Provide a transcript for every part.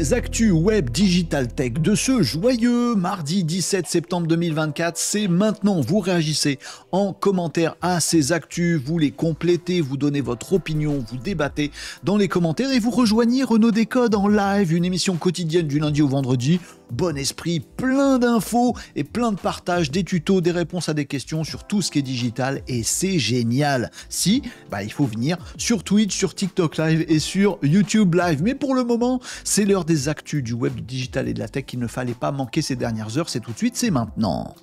Les actus web digital tech de ce joyeux mardi 17 septembre 2024, c'est maintenant. Vous réagissez en commentaire à ces actus, vous les complétez, vous donnez votre opinion, vous débattez dans les commentaires et vous rejoignez Renaud Décode en live, une émission quotidienne du lundi au vendredi. Bon esprit, plein d'infos et plein de partages, des tutos, des réponses à des questions sur tout ce qui est digital et c'est génial. Si, il faut venir sur Twitch, sur TikTok Live et sur YouTube Live. Mais pour le moment, c'est l'heure des actus du web, du digital et de la tech qu'il ne fallait pas manquer ces dernières heures. C'est tout de suite, c'est maintenant.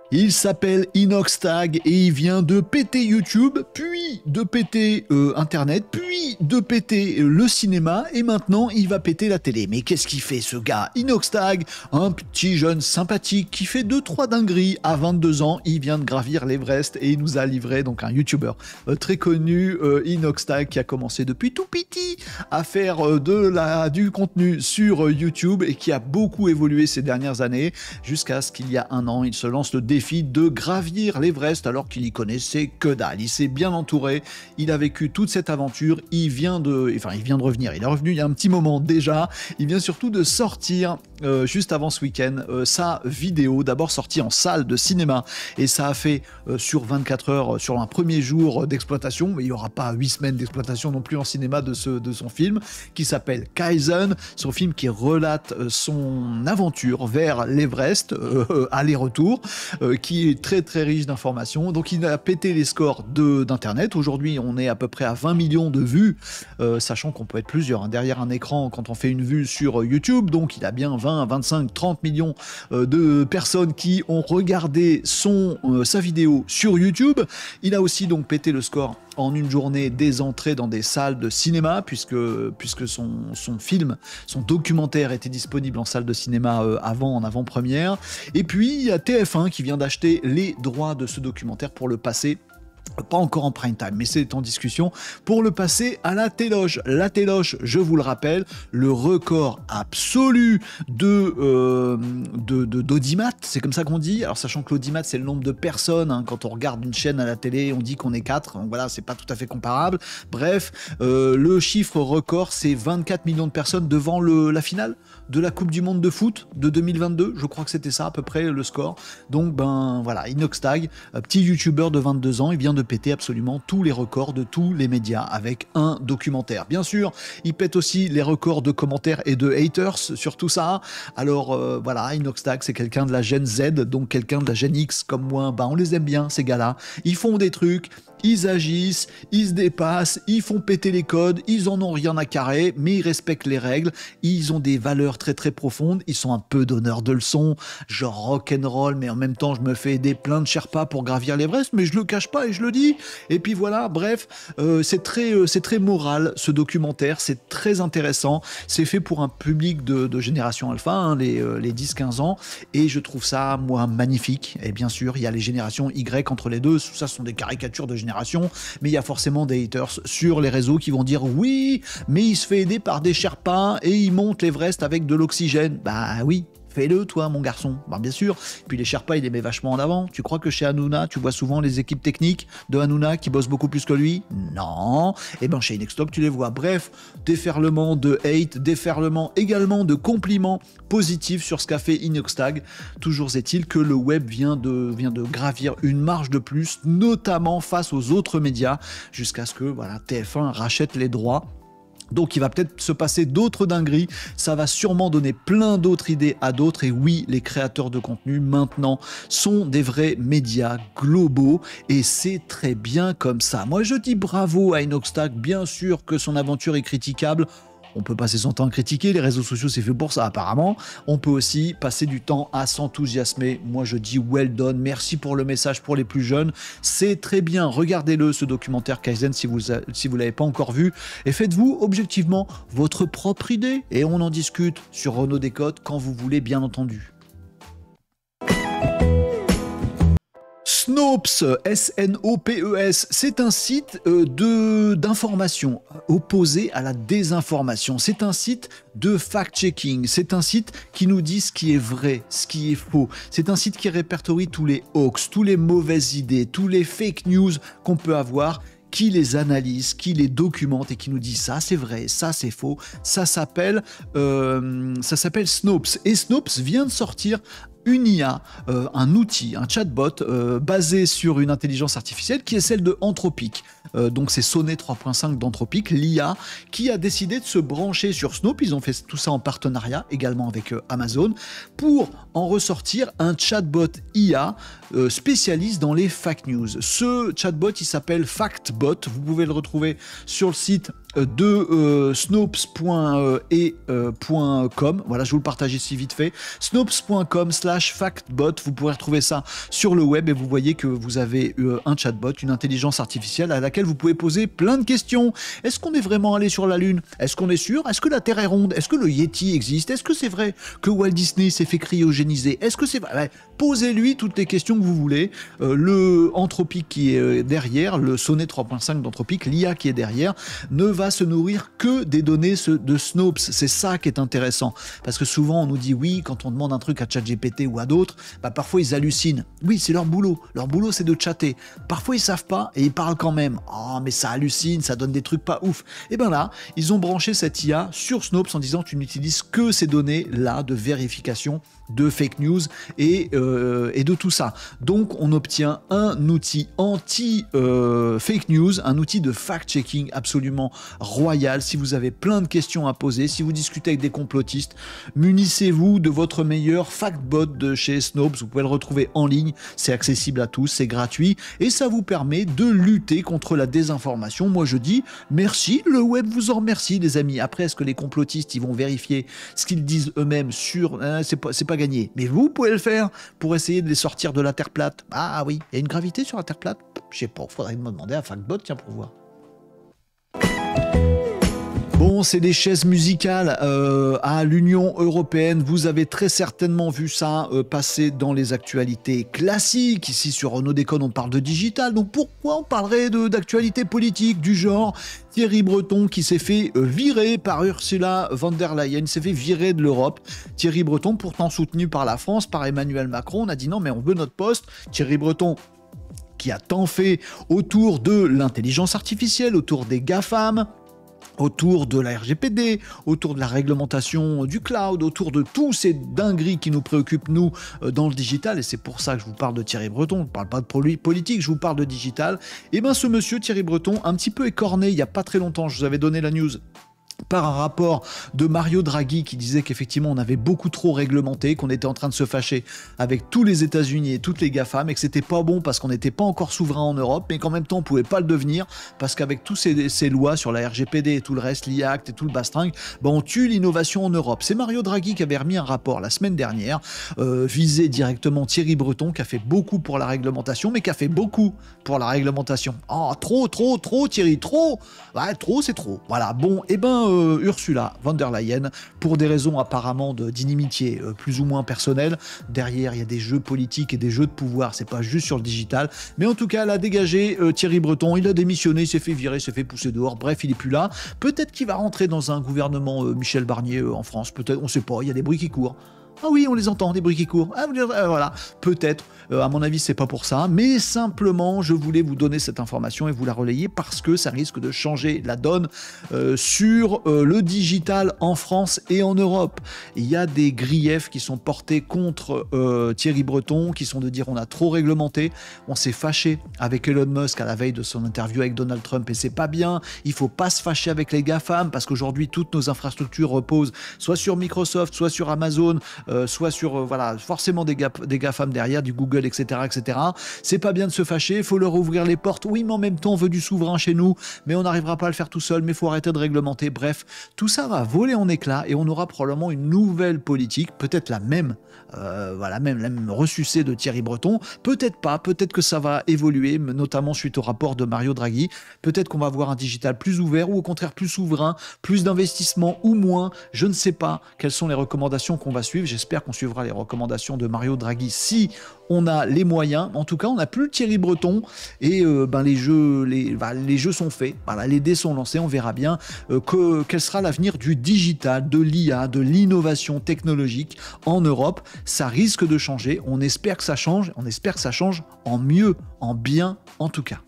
Il s'appelle Inoxtag et il vient de péter YouTube, puis de péter Internet, puis de péter le cinéma et maintenant il va péter la télé. Mais qu'est-ce qu'il fait ce gars? Inoxtag, un petit jeune sympathique qui fait 2-3 dingueries à 22 ans. Il vient de gravir l'Everest et il nous a livré donc un YouTuber très connu, Inoxtag, qui a commencé depuis tout petit à faire du contenu sur YouTube et qui a beaucoup évolué ces dernières années jusqu'à ce qu'il y a un an, il se lance le défi de gravir l'Everest alors qu'il y connaissait que dalle. Il s'est bien entouré, il a vécu toute cette aventure, il vient de revenir, il est revenu il y a un petit moment déjà, il vient surtout de sortir juste avant ce week-end sa vidéo, d'abord sortie en salle de cinéma et ça a fait sur 24 heures sur un premier jour d'exploitation, mais il n'y aura pas 8 semaines d'exploitation non plus en cinéma de son film qui s'appelle Kaizen, son film qui relate son aventure vers l'Everest, aller-retour, qui est très très riche d'informations. Donc il a pété les scores d'internet. Aujourd'hui on est à peu près à 20 millions de vues, sachant qu'on peut être plusieurs derrière un écran quand on fait une vue sur YouTube. Donc il a bien 20, 25, 30 millions de personnes qui ont regardé sa vidéo sur YouTube. Il a aussi donc pété le score en une journée des entrées dans des salles de cinéma, puisque son film, son documentaire était disponible en salle de cinéma en avant-première. Et puis il y a TF1 qui vient d'acheter les droits de ce documentaire pour le passer, pas encore en prime time, mais c'est en discussion, pour le passer à la Téloge. La Téloge, je vous le rappelle, le record absolu d'audimat, c'est comme ça qu'on dit. Alors sachant que l'audimat, c'est le nombre de personnes, quand on regarde une chaîne à la télé, on dit qu'on est 4, donc voilà, c'est pas tout à fait comparable. Bref, le chiffre record, c'est 24 millions de personnes devant la finale de la Coupe du Monde de foot de 2022, je crois que c'était ça à peu près le score. Donc voilà, Inoxtag, petit youtubeur de 22 ans, il vient de péter absolument tous les records de tous les médias avec un documentaire. Bien sûr, il pète aussi les records de commentaires et de haters sur tout ça. Alors voilà, Inoxtag, c'est quelqu'un de la Gen Z, donc quelqu'un de la Gen X comme moi. On les aime bien ces gars-là. Ils font des trucs, ils agissent, ils se dépassent, ils font péter les codes, ils en ont rien à carrer, mais ils respectent les règles, ils ont des valeurs très très profondes, ils sont un peu donneurs de leçons, genre rock'n'roll, mais en même temps je me fais aider plein de Sherpas pour gravir l'Everest, mais je le cache pas et je le dis. Et puis voilà, bref, c'est très moral ce documentaire, c'est très intéressant, c'est fait pour un public de génération alpha, les 10-15 ans, et je trouve ça, moi, magnifique. Et bien sûr, il y a les générations Y entre les deux, ça ce sont des caricatures de génération, mais il y a forcément des haters sur les réseaux qui vont dire oui, mais il se fait aider par des Sherpas et il monte l'Everest avec de l'oxygène. Bah oui, fais-le toi mon garçon. Bien sûr. Puis les Sherpas, il les met vachement en avant. Tu crois que chez Hanouna, tu vois souvent les équipes techniques de Hanouna qui bossent beaucoup plus que lui? Non. Et chez Inoxtag, tu les vois. Bref, déferlement de hate, déferlement également de compliments positifs sur ce qu'a fait Inoxtag. Toujours est-il que le web vient de gravir une marche de plus, notamment face aux autres médias, jusqu'à ce que TF1 rachète les droits. Donc il va peut-être se passer d'autres dingueries, ça va sûrement donner plein d'autres idées à d'autres, et oui, les créateurs de contenu maintenant sont des vrais médias globaux, et c'est très bien comme ça. Moi je dis bravo à Inoxtag, bien sûr que son aventure est critiquable. On peut passer son temps à critiquer, les réseaux sociaux c'est fait pour ça apparemment. On peut aussi passer du temps à s'enthousiasmer. Moi je dis well done, merci pour le message pour les plus jeunes. C'est très bien, regardez-le ce documentaire Kaizen si vous l'avez pas encore vu. Et faites-vous objectivement votre propre idée. Et on en discute sur Renaud Décode quand vous voulez bien entendu. Snopes, S-N-O-P-E-S, c'est un site d'information opposé à la désinformation. C'est un site de fact-checking. C'est un site qui nous dit ce qui est vrai, ce qui est faux. C'est un site qui répertorie tous les hoax, tous les mauvaises idées, tous les fake news qu'on peut avoir, qui les analyse, qui les documente et qui nous dit ça c'est vrai, ça c'est faux. Ça s'appelle Snopes. Et Snopes vient de sortir une IA, un outil, un chatbot basé sur une intelligence artificielle qui est celle de Anthropic. Donc c'est Sonnet 3.5 d'Anthropic, l'IA, qui a décidé de se brancher sur Snopes. Ils ont fait tout ça en partenariat également avec Amazon pour en ressortir un chatbot IA spécialiste dans les fake news. Ce chatbot, il s'appelle FactBot. Vous pouvez le retrouver sur le site de snopes.e.com. Voilà, je vous le partage ici vite fait. snopes.com/factbot. Vous pourrez retrouver ça sur le web et vous voyez que vous avez un chatbot, une intelligence artificielle à laquelle vous pouvez poser plein de questions. Est-ce qu'on est vraiment allé sur la Lune? Est-ce qu'on est sûr? Est-ce que la Terre est ronde? Est-ce que le Yeti existe? Est-ce que c'est vrai que Walt Disney s'est fait cryogéniser? Est-ce que c'est vrai? Ouais, posez-lui toutes les questions que vous voulez. Le Anthropic qui est derrière, le Sonnet 3.5 d'Anthropic, l'IA qui est derrière, ne va se nourrir que des données de Snopes. C'est ça qui est intéressant. Parce que souvent, on nous dit oui, quand on demande un truc à ChatGPT ou à d'autres, bah, parfois ils hallucinent. Oui, c'est leur boulot. Leur boulot, c'est de chatter. Parfois, ils savent pas et ils parlent quand même. Oh, mais ça hallucine, ça donne des trucs pas ouf. Et bien là, ils ont branché cette IA sur Snopes en disant tu n'utilises que ces données-là de vérification de fake news et de tout ça. Donc on obtient un outil anti-fake news, un outil de fact-checking absolument royal. Si vous avez plein de questions à poser, si vous discutez avec des complotistes, munissez-vous de votre meilleur factbot de chez Snopes. Vous pouvez le retrouver en ligne, c'est accessible à tous, c'est gratuit et ça vous permet de lutter contre la désinformation. Moi je dis merci, le web vous en remercie les amis. Après, est-ce que les complotistes ils vont vérifier ce qu'ils disent eux-mêmes sur... c'est pas gagné. Mais vous pouvez le faire pour essayer de les sortir de la Terre plate. Ah oui, il y a une gravité sur la Terre plate? Je sais pas, faudrait me demander à Factbot, tiens, pour voir. Bon, c'est des chaises musicales à l'Union européenne. Vous avez très certainement vu ça passer dans les actualités classiques. Ici, sur Renaud Déconne, on parle de digital. Donc pourquoi on parlerait d'actualité politique du genre Thierry Breton qui s'est fait virer par Ursula von der Leyen, s'est fait virer de l'Europe. Thierry Breton, pourtant soutenu par la France, par Emmanuel Macron, on a dit non, mais on veut notre poste. Thierry Breton, qui a tant fait autour de l'intelligence artificielle, autour des GAFAM, autour de la RGPD, autour de la réglementation du cloud, autour de tous ces dingueries qui nous préoccupent, nous, dans le digital, et c'est pour ça que je vous parle de Thierry Breton, je ne parle pas de politique, je vous parle de digital. Et bien ce monsieur Thierry Breton, un petit peu écorné, il n'y a pas très longtemps, je vous avais donné la news, par un rapport de Mario Draghi qui disait qu'effectivement on avait beaucoup trop réglementé, qu'on était en train de se fâcher avec tous les États-Unis et toutes les GAFAM et que c'était pas bon parce qu'on n'était pas encore souverain en Europe, mais qu'en même temps on pouvait pas le devenir parce qu'avec tous ces lois sur la RGPD et tout le reste, l'IACT et tout le bastringue, ben on tue l'innovation en Europe. C'est Mario Draghi qui avait remis un rapport la semaine dernière, visé directement Thierry Breton qui a fait beaucoup pour la réglementation, mais qui a fait beaucoup pour la réglementation. Oh, trop Thierry, trop. Ouais, trop c'est trop. Voilà, bon, et ben Ursula von der Leyen, pour des raisons apparemment d'inimitié plus ou moins personnelles. Derrière, il y a des jeux politiques et des jeux de pouvoir, c'est pas juste sur le digital. Mais en tout cas, elle a dégagé Thierry Breton, il a démissionné, il s'est fait virer, il s'est fait pousser dehors. Bref, il est plus là. Peut-être qu'il va rentrer dans un gouvernement Michel Barnier en France. Peut-être, on sait pas, il y a des bruits qui courent. Ah oui, on les entend, des bruits qui courent. Ah, voilà, peut-être. À mon avis, c'est pas pour ça. Mais simplement, je voulais vous donner cette information et vous la relayer parce que ça risque de changer la donne sur le digital en France et en Europe. Il y a des griefs qui sont portés contre Thierry Breton, qui sont de dire on a trop réglementé. On s'est fâché avec Elon Musk à la veille de son interview avec Donald Trump et c'est pas bien. Il faut pas se fâcher avec les GAFAM parce qu'aujourd'hui, toutes nos infrastructures reposent soit sur Microsoft, soit sur Amazon, soit sur, voilà, forcément des GAFAM derrière, du Google, etc., etc. C'est pas bien de se fâcher, il faut leur ouvrir les portes. Oui, mais en même temps, on veut du souverain chez nous, mais on n'arrivera pas à le faire tout seul, mais il faut arrêter de réglementer. Bref, tout ça va voler en éclats et on aura probablement une nouvelle politique, peut-être la même, la même ressucée de Thierry Breton. Peut-être pas, peut-être que ça va évoluer, notamment suite au rapport de Mario Draghi. Peut-être qu'on va avoir un digital plus ouvert ou au contraire plus souverain, plus d'investissement ou moins. Je ne sais pas quelles sont les recommandations qu'on va suivre. J'espère qu'on suivra les recommandations de Mario Draghi si on a les moyens. En tout cas, on n'a plus Thierry Breton et les jeux sont faits. Voilà, les dés sont lancés. On verra bien quel sera l'avenir du digital, de l'IA, de l'innovation technologique en Europe. Ça risque de changer. On espère que ça change. On espère que ça change en mieux, en bien en tout cas.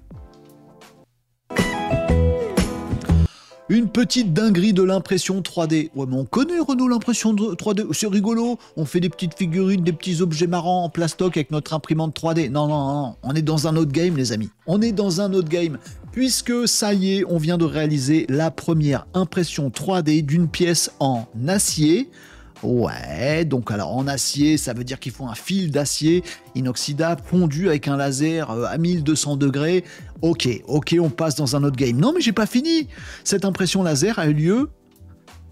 une petite dinguerie de l'impression 3D. Ouais, mais on connaît, Renaud, l'impression 3D. C'est rigolo. On fait des petites figurines, des petits objets marrants en plastoc avec notre imprimante 3D. Non, non, non. On est dans un autre game, les amis. On est dans un autre game. Puisque, ça y est, on vient de réaliser la première impression 3D d'une pièce en acier. Ouais, donc alors en acier, ça veut dire qu'il faut un fil d'acier inoxydable fondu avec un laser à 1200 degrés. Ok, on passe dans un autre game. Non, mais j'ai pas fini. Cette impression laser a eu lieu,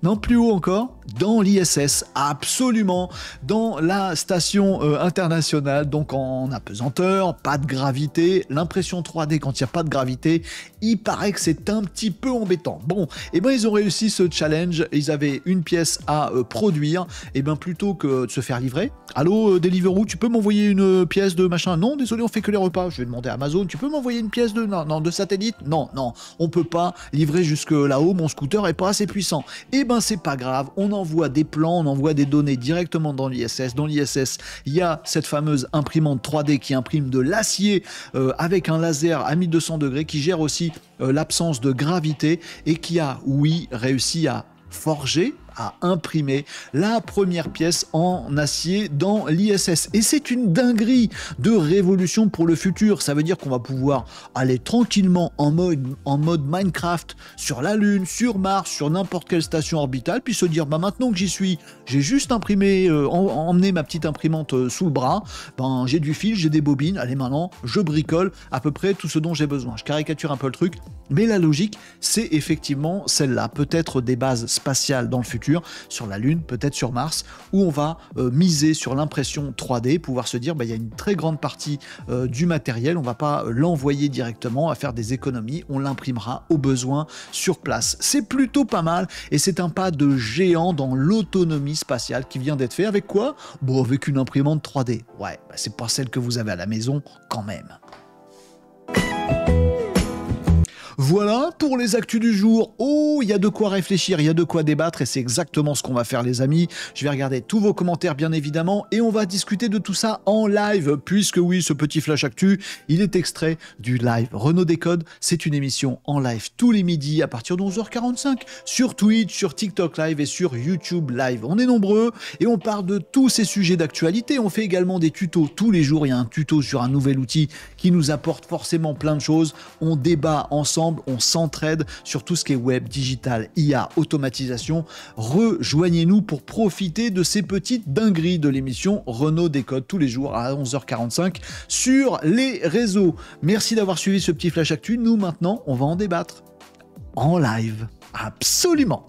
non, plus haut encore, dans l'ISS, absolument, dans la station internationale, donc en apesanteur, pas de gravité. L'impression 3D, quand il n'y a pas de gravité, il paraît que c'est un petit peu embêtant. Bon, et ben ils ont réussi ce challenge, ils avaient une pièce à produire, et ben plutôt que de se faire livrer, allô Deliveroo, tu peux m'envoyer une pièce de machin? Non, désolé, on fait que les repas. Je vais demander à Amazon, tu peux m'envoyer une pièce de... Non, de satellite? Non, on peut pas livrer jusque là-haut, mon scooter est pas assez puissant. Et ben c'est pas grave, on envoie des plans, on envoie des données directement dans l'ISS. Dans l'ISS, il y a cette fameuse imprimante 3D qui imprime de l'acier avec un laser à 1200 degrés qui gère aussi l'absence de gravité et qui a, oui, réussi à forger, à imprimer la première pièce en acier dans l'ISS. Et c'est une dinguerie de révolution pour le futur. Ça veut dire qu'on va pouvoir aller tranquillement en mode Minecraft sur la Lune, sur Mars, sur n'importe quelle station orbitale, puis se dire, bah maintenant que j'y suis, j'ai juste imprimé, emmené ma petite imprimante sous le bras, ben j'ai du fil, j'ai des bobines, allez maintenant, je bricole à peu près tout ce dont j'ai besoin. Je caricature un peu le truc, mais la logique, c'est effectivement celle-là. Peut-être des bases spatiales dans le futur, sur la Lune, peut-être sur Mars, où on va miser sur l'impression 3D, pouvoir se dire, bah, y a une très grande partie du matériel, on va pas l'envoyer directement, à faire des économies, on l'imprimera au besoin sur place. C'est plutôt pas mal, et c'est un pas de géant dans l'autonomie spatiale qui vient d'être fait. Avec quoi? Bon, avec une imprimante 3D. Ouais, bah, c'est pas celle que vous avez à la maison, quand même. Voilà pour les actus du jour. Oh, il y a de quoi réfléchir, il y a de quoi débattre et c'est exactement ce qu'on va faire, les amis. Je vais regarder tous vos commentaires, bien évidemment, et on va discuter de tout ça en live, puisque oui, ce petit flash actu, il est extrait du live Renaud Décode. C'est une émission en live tous les midis à partir de 11h45 sur Twitch, sur TikTok Live et sur YouTube Live. On est nombreux et on parle de tous ces sujets d'actualité. On fait également des tutos tous les jours. Il y a un tuto sur un nouvel outil qui nous apporte forcément plein de choses. On débat ensemble. On s'entraide sur tout ce qui est web, digital, IA, automatisation. Rejoignez-nous pour profiter de ces petites dingueries de l'émission Renaud Décode tous les jours à 11h45 sur les réseaux. Merci d'avoir suivi ce petit flash actu. Nous, maintenant, on va en débattre en live. Absolument.